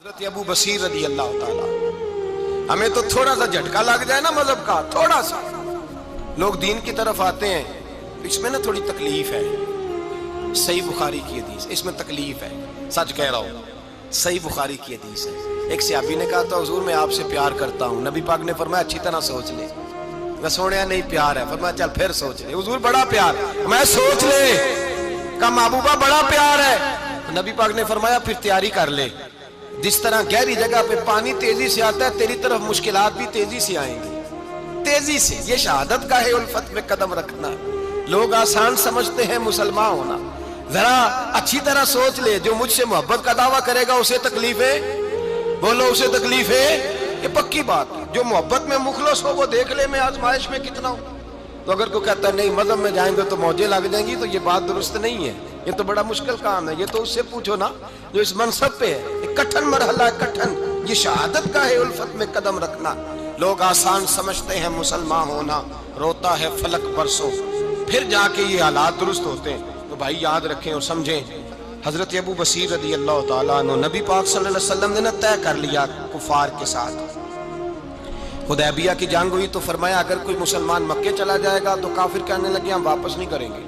حضرت ابو بصیر رضی اللہ تعالیٰ، ہمیں تو تھوڑا سا جھٹکا لگ جائے نا مذہب کا، تھوڑا سا لوگ دین کی طرف آتے ہیں، اس میں نا تھوڑی تکلیف ہے۔ صحیح بخاری کی حدیث، اس میں تکلیف ہے، سچ کہہ رہا ہوں، صحیح بخاری کی حدیث ہے۔ ایک صحابی نے کہا تھا حضور میں آپ سے پیار کرتا ہوں، نبی پاک نے فرمایا اچھی طرح سوچ لے۔ میں سوڑیا نہیں پیار ہے، فرمایا چل پھر سوچ لے۔ حضور بڑا پیار، میں سوچ لے، کہا محبوبہ بڑا پیار ہے۔ نبی پاک نے فرمایا پھر تیاری کر لے، جس طرح گہری جگہ پہ پانی تیزی سے آتا ہے تیری طرف مشکلات بھی تیزی سے آئیں گی، تیزی سے۔ یہ شہادت کا ہے الفت میں قدم رکھنا۔ لوگ آسان سمجھتے ہیں مسلمان ہونا، ذرا اچھی طرح سوچ لے، جو مجھ سے محبت کا دعویٰ کرے گا اسے تکلیف ہے، بولو اسے تکلیف ہے، یہ پکی بات ہے۔ جو محبت میں مخلص ہو وہ دیکھ لے میں آزمائش میں کتنا ہوں۔ تو اگر کوئی کہتا ہے نہیں مذہب میں جائیں گے تو موجیں لگ جائیں گی، تو یہ بات درست نہیں ہے، یہ تو بڑا مشکل کام ہے۔ یہ تو اس سے پوچھو نا جو اس منصب پہ ہے، ایک کٹھن مرحلہ ہے، کٹھن۔ یہ شہادت کا ہے الفت میں قدم رکھنا۔ لوگ آسان سمجھتے ہیں مسلمان ہونا، روتا ہے فلک برسوں، پھر جا کے یہ حالات درست ہوتے ہیں۔ تو بھائی یاد رکھیں اور سمجھیں، حضرت ابو بصیر رضی اللہ تعالیٰ عنہ، نبی پاک صلی اللہ علیہ وسلم نے طے کر لیا کفار کے ساتھ، حدیبیہ کی جنگ ہوئی تو فرمایا اگر کوئی مسلمان مکے چلا جائے گا تو کافر کہنے لگے ہم واپس نہیں کریں گے،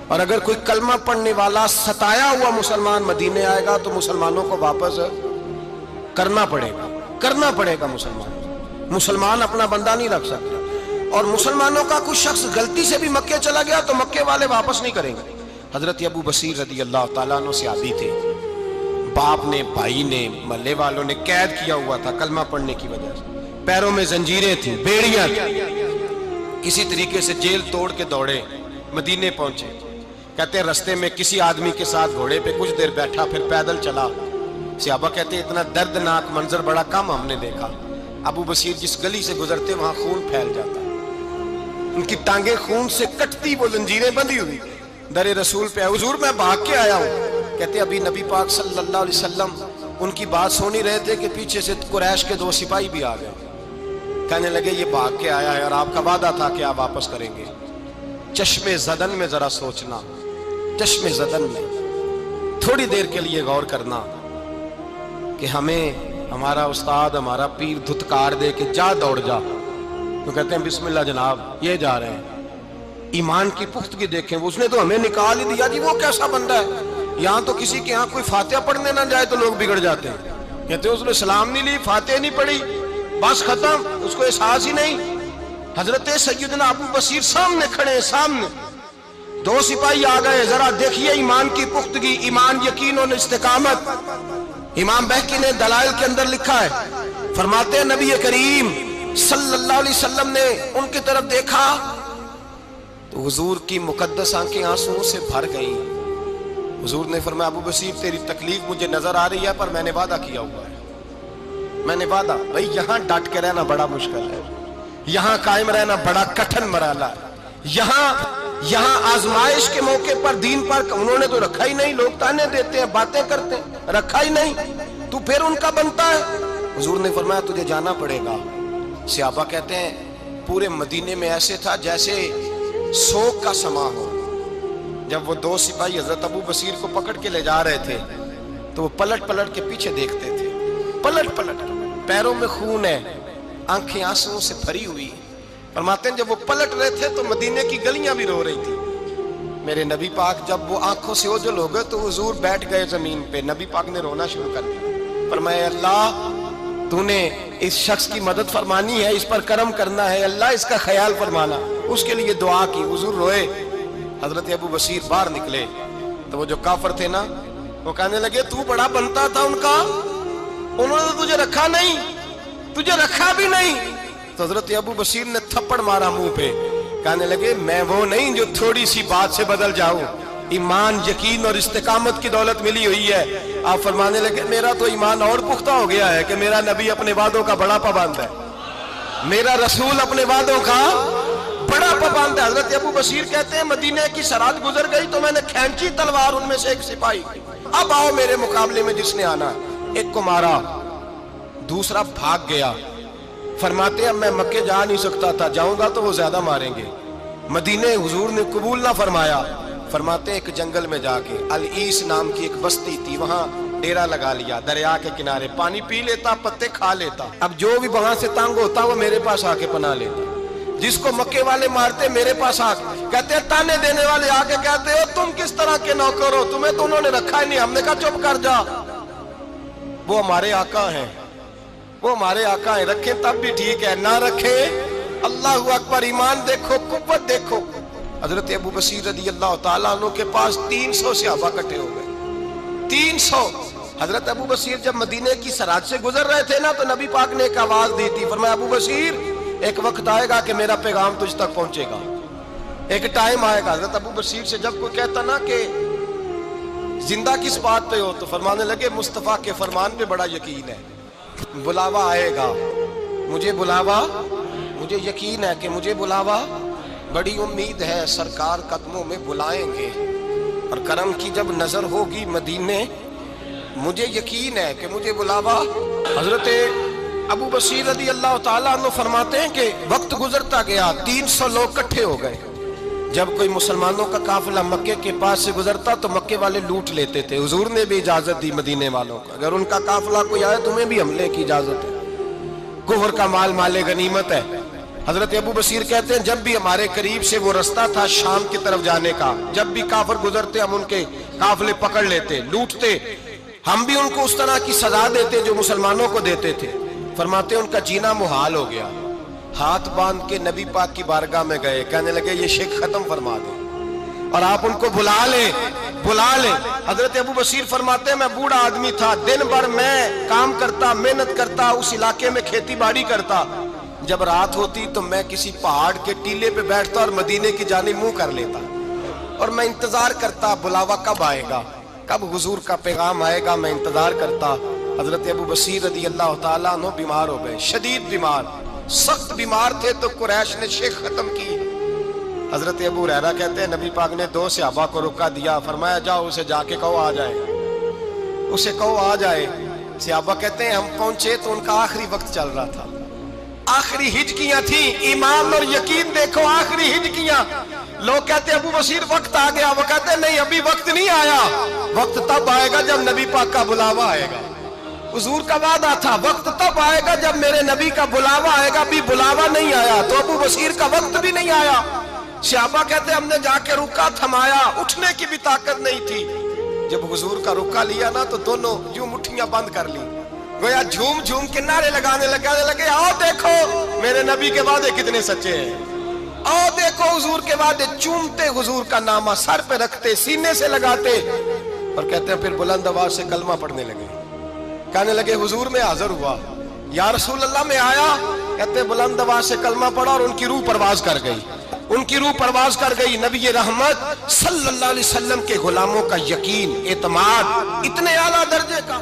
اور اگر کوئی کلمہ پڑھنے والا ستایا ہوا مسلمان مدینے آئے گا تو مسلمانوں کو واپس کرنا پڑے گا۔ مسلمان اپنا بندہ نہیں رکھ سکتا، اور مسلمانوں کا کوئی شخص غلطی سے بھی مکے چلا گیا تو مکے والے واپس نہیں کریں گے۔ حضرت ابو بصیر رضی اللہ تعالیٰ عنہ صحابی تھے، باپ نے، بھائی نے، محلے والوں نے قید کیا ہوا تھا کلمہ پڑھنے کی وجہ سے، پیروں میں زنجیریں تھیں، بیڑیاں تھیں، کسی طریقے سے جیل توڑ کے دوڑے مدینے پہنچے۔ کہتے ہیں رستے میں کسی آدمی کے ساتھ گھوڑے پہ کچھ دیر بیٹھا پھر پیدل چلا۔ صحابہ کہتے ہیں اتنا دردناک منظر بڑا کم ہم نے دیکھا۔ ابو بصیر جس گلی سے گزرتے وہاں خون پھیل جاتا، ان کی ٹانگیں خون سے کٹتی، وہ زنجیریں بندھی ہوئی، در رسول پہ حضور میں بھاگ کے آیا ہوں۔ کہتے ابھی نبی پاک صلی اللہ علیہ وسلم ان کی بات سن ہی رہے تھے کہ پیچھے سے قریش کے 2 سپاہی بھی آ گئے، کہنے لگے یہ بھاگ کے آیا ہے اور آپ کا وعدہ تھا کہ آپ واپس کریں گے۔ چشم زدن میں ذرا سوچنا، چشم زدن میں تھوڑی دیر کے لیے غور کرنا کہ ہمیں ہمارا استاد، ہمارا پیر دھتکار دے کہ جا دوڑ جا، تو کہتے ہیں بسم اللہ جناب یہ جا رہے ہیں۔ ایمان کی پختگی دیکھیں، اس نے تو ہمیں نکال ہی دیا جی، وہ کیسا بندہ ہے۔ یہاں تو کسی کے یہاں کوئی فاتحہ پڑھنے نہ جائے تو لوگ بگڑ جاتے ہیں، کہتے ہیں اس نے سلام نہیں لی، فاتحہ نہیں پڑھی، بس ختم، اس کو احساس ہی نہیں۔ حضرت سیدنا ابو بصیر سامنے کھڑے ہیں، سامنے 2 سپاہی آ گئے، ذرا دیکھیے ایمان کی پختگی، ایمان، یقین اور استقامت۔ امام بہقی نے دلائل کے اندر لکھا ہے، فرماتے ہیں نبی کریم صلی اللہ علیہ وسلم نے ان کی طرف دیکھا تو حضور کی مقدس آنکھیں آنسوؤں سے بھر گئیں۔ حضور نے فرمایا ابو بصیر تیری تکلیف مجھے نظر آ رہی ہے، پر میں نے وعدہ کیا ہوا ہے، میں نے وعدہ۔ بھائی یہاں ڈٹ کے رہنا بڑا مشکل ہے، یہاں قائم رہنا بڑا کٹھن مرحلہ ہے۔ یہاں آزمائش کے موقع پر دین پر انہوں نے تو رکھا ہی نہیں، لوگ تانے دیتے ہیں، باتیں کرتے ہیں، رکھا ہی نہیں، تو پھر ان کا بنتا ہے۔ حضور نے فرمایا تجھے جانا پڑے گا۔ صحابہ کہتے ہیں پورے مدینے میں ایسے تھا جیسے سوگ کا سما ہو۔ جب وہ 2 سپاہی حضرت ابو بصیر کو پکڑ کے لے جا رہے تھے تو وہ پلٹ پلٹ کے پیچھے دیکھتے تھے، پلٹ پلٹ، پیروں میں خون ہے، آنکھیں آنسوؤں سے بھری ہوئی۔ فرماتے ہیں جب وہ پلٹ رہے تھے تو مدینے کی گلیاں بھی رو رہی تھی۔ میرے نبی پاک جب وہ آنکھوں سے اوجھل ہو گئے تو حضور بیٹھ گئے زمین پہ، نبی پاک نے رونا شروع کر دیا۔ فرمایا اللہ تو نے اس شخص کی مدد فرمانی ہے، اس پر کرم کرنا ہے، اللہ اس کا خیال فرمانا، اس کے لیے دعا کی۔ حضور روئے۔ حضرت ابو بصیر باہر نکلے تو وہ جو کافر تھے نا وہ کہنے لگے تو بڑا بنتا تھا ان کا، انہوں نے تجھے رکھا نہیں، تجھے رکھا بھی نہیں۔ تو حضرت ابو بصیر نے تھپڑ مارا منہ پہ، کہنے لگے میں وہ نہیں جو تھوڑی سی بات سے بدل جاؤں، ایمان، یقین اور استقامت کی دولت ملی ہوئی ہے۔ آپ فرمانے لگے میرا تو ایمان اور پختہ ہو گیا ہے کہ میرا نبی اپنے وعدوں کا بڑا پابند ہے، میرا رسول اپنے وعدوں کا بڑا پابند ہے۔ حضرت ابو بصیر کہتے ہیں مدینے کی سرحد گزر گئی تو میں نے کھینچی تلوار، ان میں سے ایک سپاہی، اب آؤ میرے مقابلے میں جس نے آنا۔ ایک کو مارا، دوسرا بھاگ گیا۔ فرماتے ہیں اب میں مکے جا نہیں سکتا تھا، جاؤں گا تو وہ زیادہ ماریں گے۔ مدینے حضور نے قبول نہ فرمایا۔ فرماتے ہیں ایک جنگل میں جا کے، العیس نام کی ایک بستی تھی، وہاں ڈیرا لگا لیا دریا کے کنارے، پانی پی لیتا، پتے کھا لیتا، اب جو بھی وہاں سے تنگ ہوتا وہ میرے پاس آ کے پناہ لیتا۔ جس کو مکے والے مارتے میرے پاس آ کے کہتے، تانے دینے والے آ کے کہتے ہو تم کس طرح کے نوکر ہو، تمہیں تو انہوں نے رکھا ہی نہیں۔ ہم نے کہا چپ کر جا، وہ ہمارے آقا ہیں، وہ ہمارے آقا ہیں، رکھیں تب بھی ٹھیک ہے، نہ رکھیں اللہ اکبر۔ ایمان دیکھو، قوت دیکھو۔ حضرت ابو بصیر رضی اللہ تعالیٰ عنہ کے پاس 300 صحابہ اکٹھے ہو گئے، 300۔ حضرت ابو بصیر جب مدینے کی سرحد سے گزر رہے تھے نا تو نبی پاک نے ایک آواز دی تھی، فرمایا ابو بصیر ایک وقت آئے گا کہ میرا پیغام تجھ تک پہنچے گا، ایک ٹائم آئے گا۔ حضرت ابو بصیر سے جب کوئی کہتا نا کہ زندہ کس بات پہ ہو تو فرمانے لگے مصطفیٰ کے فرمان پہ بڑا یقین ہے، بلاوا آئے گا، مجھے بلاوا، مجھے یقین ہے کہ مجھے بلاوا، بڑی امید ہے سرکار قدموں میں بلائیں گے، اور کرم کی جب نظر ہوگی مدینے، مجھے یقین ہے کہ مجھے بلاوا۔ حضرت ابو بصیر رضی اللہ تعالیٰ عنہ فرماتے ہیں کہ وقت گزرتا گیا، 300 لوگ اکٹھے ہو گئے۔ جب کوئی مسلمانوں کا قافلہ مکے کے پاس سے گزرتا تو مکے والے لوٹ لیتے تھے۔ حضور نے بھی اجازت دی مدینے والوں کو، اگر ان کا قافلہ کوئی آئے تمہیں بھی حملے کی اجازت ہے، کفر کا مال مال غنیمت ہے۔ حضرت ابو بصیر کہتے ہیں جب بھی ہمارے قریب سے وہ رستہ تھا شام کی طرف جانے کا، جب بھی کافر گزرتے ہم ان کے قافلے پکڑ لیتے، لوٹتے، ہم بھی ان کو اس طرح کی سزا دیتے جو مسلمانوں کو دیتے تھے۔ فرماتے ان کا جینا محال ہو گیا، ہاتھ باندھ کے نبی پاک کی بارگاہ میں گئے، کہنے لگے یہ شرک ختم فرما دیں اور آپ ان کو بلا لیں، بلا لیں۔ حضرت ابو بصیر فرماتے ہیں میں بوڑھا آدمی تھا، دن بھر میں کام کرتا، محنت کرتا، اس علاقے میں کھیتی باڑی کرتا، جب رات ہوتی تو میں کسی پہاڑ کے ٹیلے پہ بیٹھتا اور مدینے کی جانب منہ کر لیتا، اور میں انتظار کرتا بلاوا کب آئے گا، کب حضور کا پیغام آئے گا، میں انتظار کرتا۔ حضرت ابو بصیر رضی اللہ تعالیٰ عنہ بیمار ہو گئے، شدید بیمار، سخت بیمار تھے، تو قریش نے شیخ ختم کی۔ حضرت ابو ہریرہ کہتے ہیں نبی پاک نے 2 صحابہ کو روکا دیا، فرمایا جاؤ اسے جا کے کہو آ جائے، اسے کہو آ جائے۔ صحابہ کہتے ہیں ہم پہنچے تو ان کا آخری وقت چل رہا تھا، آخری ہجکیاں تھیں، ایمان اور یقین دیکھو، آخری ہجکیاں۔ لوگ کہتے ہیں ابو بصیر وقت آ گیا، وہ کہتے ہیں نہیں ابھی وقت نہیں آیا، وقت تب آئے گا جب نبی پاک کا بلاوا آئے گا۔ حضور کا وعدہ تھا وقت تب آئے گا جب میرے نبی کا بلاوا آئے گا، ابھی بلاوا نہیں آیا، تو ابو بصیر کا وقت بھی نہیں آیا۔ صحابہ کہتے ہیں ہم نے جا کے رکا، تھمایا، اٹھنے کی بھی طاقت نہیں تھی۔ جب حضور کا رکا لیا نا تو دونوں یوں مٹھیاں بند کر لی، گویا جھوم جھوم کے نعرے لگانے لگے آؤ دیکھو میرے نبی کے وعدے کتنے سچے ہیں، آؤ دیکھو حضور کے وعدے۔ چومتے حضور کا نامہ، سر پہ رکھتے، سینے سے لگاتے، اور کہتے ہیں پھر بلند آواز سے کلمہ پڑھنے لگے، کہنے لگے حضور میں حاضر ہوا، یا رسول اللہ میں آیا، کہتے بلند آواز سے کلمہ پڑھا اور ان کی روح پرواز کر گئی، ان کی روح پرواز کر گئی۔ نبی رحمت صلی اللہ علیہ وسلم کے غلاموں کا یقین، اعتماد اتنے اعلیٰ درجے کا۔